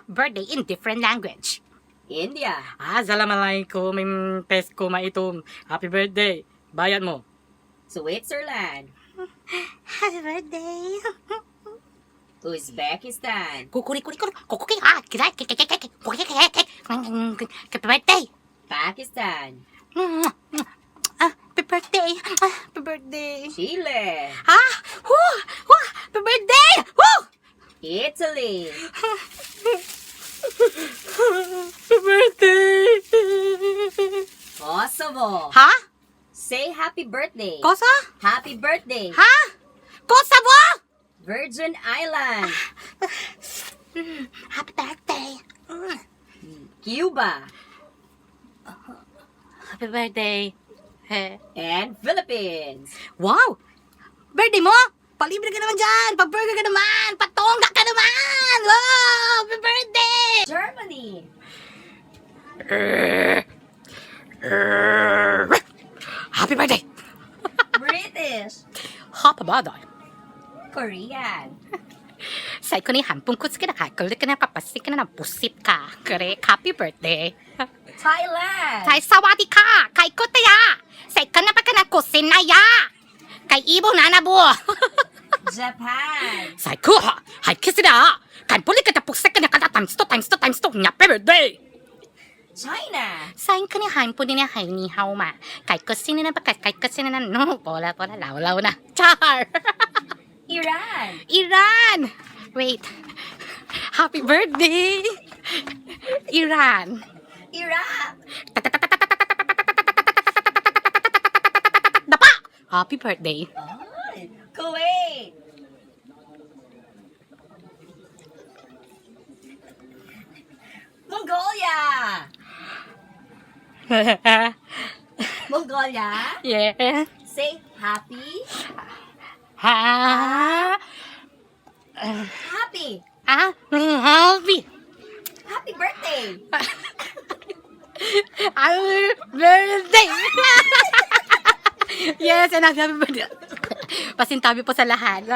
birthday in different language. India. Assalamualaikum, pesko maitum. Happy birthday. Bayad mo. Switzerland. Happy birthday. Uzbekistan. Happy birthday. Pakistan. Happy birthday. Happy birthday. Chile. Happy birthday. Italy. Happy birthday. Kosovo. Say happy birthday. Kosa? Happy birthday. Kosovo? Virgin Island. Happy birthday. Cuba. Happy birthday. And Philippines. Wow! Birthday mo? Palibre ka naman dyan! Pa-burger ka naman! Patongga ka naman! Wow! Happy birthday! Germany. Happy birthday! British. Happy birthday! Korean. Say ko ni hampung kuts ka na ka. Kulit ka na kapasik ka na ng pusit ka. Correct? Happy birthday! Thailand. Say sawadi ka! Kay kutaya! Say ka na pa ka na kusinaya! Kay ibo nanabu! Japan. Say ko ha! Hay kisida! Kan pulit ka tapusik ka na kada times 2 times 2 times 2! Happy birthday! China. Sain ka ni hain po din niya hay ni hao ma. Kahit kasi na kahit kasi na no. Bola, law na. Char! Iran. Iran! Wait. Happy birthday! Iran! Iraq. Dapa! Happy birthday! Kuwait. Mongolia. Mongolia. Yeah. Say happy. Happy. Happy! Happy birthday. Happy birthday! Yes, and happy birthday! Pasintabi po sa lahat.